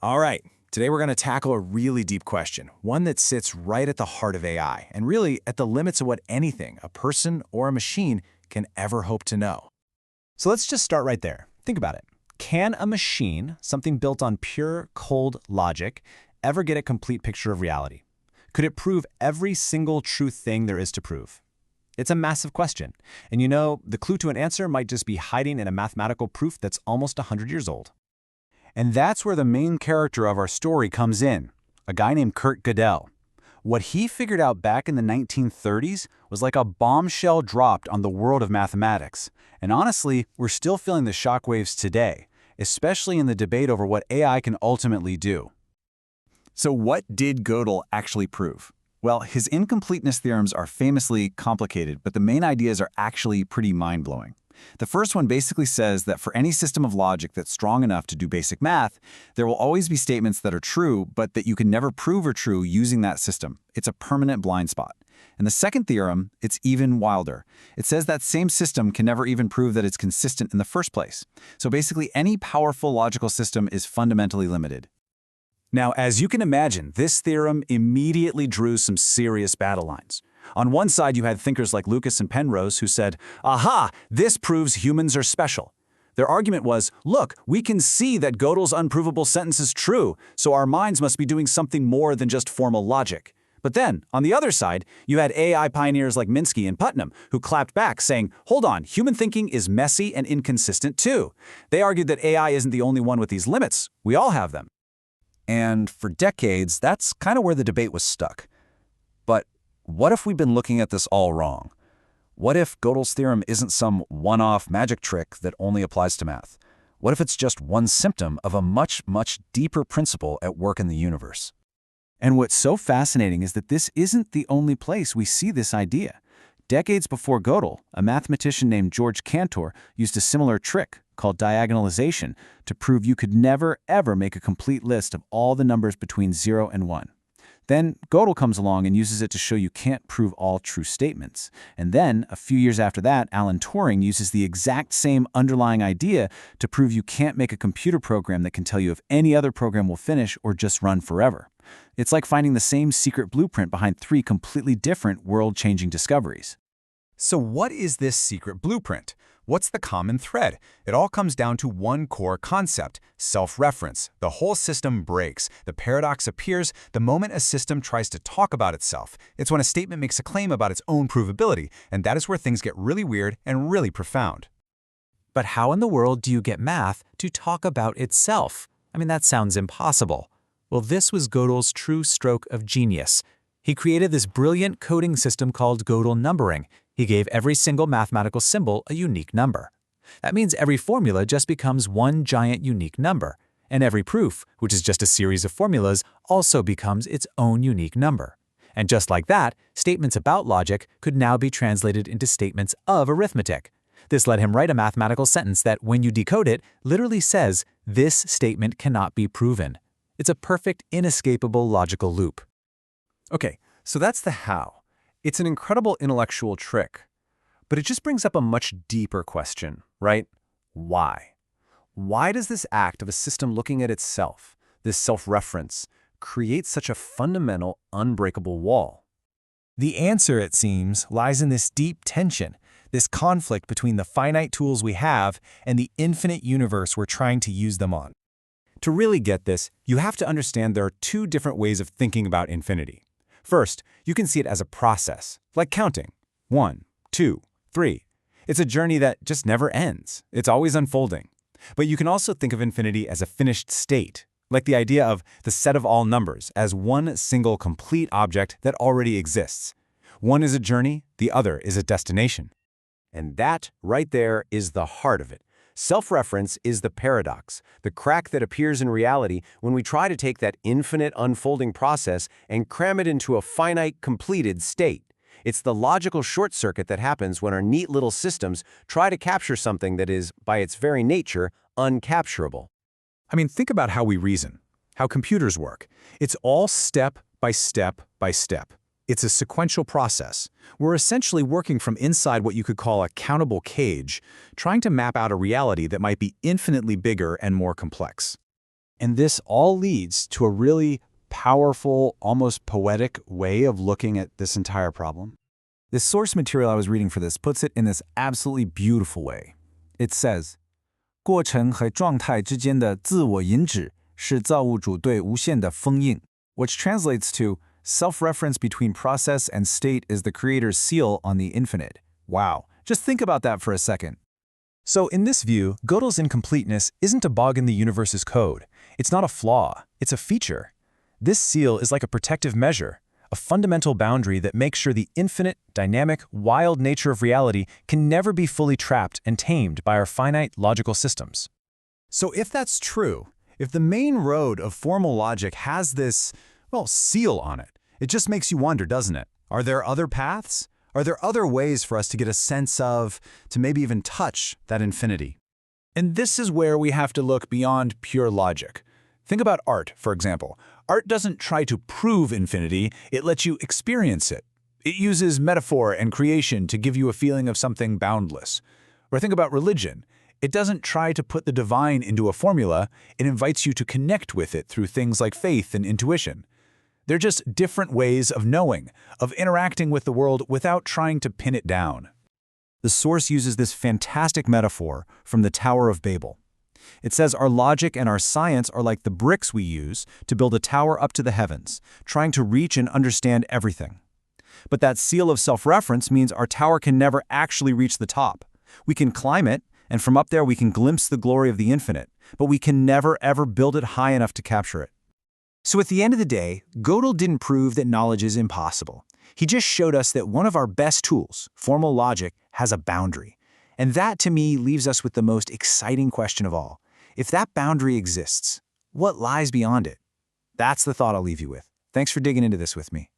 All right, today we're going to tackle a really deep question, one that sits right at the heart of AI, and really at the limits of what anything, a person or a machine, can ever hope to know. So let's just start right there. Think about it. Can a machine, something built on pure, cold logic, ever get a complete picture of reality? Could it prove every single true thing there is to prove? It's a massive question. And you know, the clue to an answer might just be hiding in a mathematical proof that's almost 100 years old. And that's where the main character of our story comes in, a guy named Kurt Gödel. What he figured out back in the 1930s was like a bombshell dropped on the world of mathematics. And honestly, we're still feeling the shockwaves today, especially in the debate over what AI can ultimately do. So what did Gödel actually prove? Well, his incompleteness theorems are famously complicated, but the main ideas are actually pretty mind-blowing. The first one basically says that for any system of logic that's strong enough to do basic math, there will always be statements that are true, but that you can never prove are true using that system. It's a permanent blind spot. And the second theorem, it's even wilder. It says that same system can never even prove that it's consistent in the first place. So basically, any powerful logical system is fundamentally limited. Now, as you can imagine, this theorem immediately drew some serious battle lines. On one side, you had thinkers like Lucas and Penrose who said, "Aha, this proves humans are special." Their argument was, look, we can see that Gödel's unprovable sentence is true, so our minds must be doing something more than just formal logic. But then, on the other side, you had AI pioneers like Minsky and Putnam, who clapped back, saying, hold on, human thinking is messy and inconsistent too. They argued that AI isn't the only one with these limits. We all have them. And for decades, that's kind of where the debate was stuck. But what if we've been looking at this all wrong? What if Gödel's theorem isn't some one-off magic trick that only applies to math? What if it's just one symptom of a much, much deeper principle at work in the universe? And what's so fascinating is that this isn't the only place we see this idea. Decades before Gödel, a mathematician named George Cantor used a similar trick called diagonalization to prove you could never, ever make a complete list of all the numbers between 0 and 1. Then Gödel comes along and uses it to show you can't prove all true statements. And then, a few years after that, Alan Turing uses the exact same underlying idea to prove you can't make a computer program that can tell you if any other program will finish or just run forever. It's like finding the same secret blueprint behind three completely different world-changing discoveries. So what is this secret blueprint? What's the common thread? It all comes down to one core concept, self-reference. The whole system breaks. The paradox appears the moment a system tries to talk about itself. It's when a statement makes a claim about its own provability, and that is where things get really weird and really profound. But how in the world do you get math to talk about itself? I mean, that sounds impossible. Well, this was Gödel's true stroke of genius. He created this brilliant coding system called Gödel numbering. He gave every single mathematical symbol a unique number. That means every formula just becomes one giant unique number, and every proof, which is just a series of formulas, also becomes its own unique number. And just like that, statements about logic could now be translated into statements of arithmetic. This let him write a mathematical sentence that, when you decode it, literally says, "This statement cannot be proven." It's a perfect, inescapable logical loop. Okay, so that's the how. It's an incredible intellectual trick. But it just brings up a much deeper question, right? Why? Why does this act of a system looking at itself, this self-reference, create such a fundamental, unbreakable wall? The answer, it seems, lies in this deep tension, this conflict between the finite tools we have and the infinite universe we're trying to use them on. To really get this, you have to understand there are two different ways of thinking about infinity. First, you can see it as a process, like counting. 1, 2, 3. It's a journey that just never ends. It's always unfolding. But you can also think of infinity as a finished state, like the idea of the set of all numbers as one single complete object that already exists. One is a journey, the other is a destination. And that, right there, is the heart of it. Self-reference is the paradox, the crack that appears in reality when we try to take that infinite unfolding process and cram it into a finite, completed state. It's the logical short circuit that happens when our neat little systems try to capture something that is, by its very nature, uncapturable. I mean, think about how we reason, how computers work. It's all step by step by step. It's a sequential process. We're essentially working from inside what you could call a countable cage, trying to map out a reality that might be infinitely bigger and more complex. And this all leads to a really powerful, almost poetic way of looking at this entire problem. This source material I was reading for this puts it in this absolutely beautiful way. It says, 过程和状态之间的自我引指是造物主对无限的封印, which translates to self-reference between process and state is the creator's seal on the infinite. Wow, just think about that for a second. So in this view, Gödel's incompleteness isn't a bog in the universe's code. It's not a flaw, it's a feature. This seal is like a protective measure, a fundamental boundary that makes sure the infinite, dynamic, wild nature of reality can never be fully trapped and tamed by our finite logical systems. So if that's true, if the main road of formal logic has this, well, seal on it, it just makes you wonder, doesn't it? Are there other paths? Are there other ways for us to get a sense of, to maybe even touch that infinity? And this is where we have to look beyond pure logic. Think about art, for example. Art doesn't try to prove infinity, it lets you experience it. It uses metaphor and creation to give you a feeling of something boundless. Or think about religion. It doesn't try to put the divine into a formula, it invites you to connect with it through things like faith and intuition. They're just different ways of knowing, of interacting with the world without trying to pin it down. The source uses this fantastic metaphor from the Tower of Babel. It says our logic and our science are like the bricks we use to build a tower up to the heavens, trying to reach and understand everything. But that seal of self-reference means our tower can never actually reach the top. We can climb it, and from up there we can glimpse the glory of the infinite, but we can never ever build it high enough to capture it. So at the end of the day, Gödel didn't prove that knowledge is impossible. He just showed us that one of our best tools, formal logic, has a boundary. And that, to me, leaves us with the most exciting question of all. If that boundary exists, what lies beyond it? That's the thought I'll leave you with. Thanks for digging into this with me.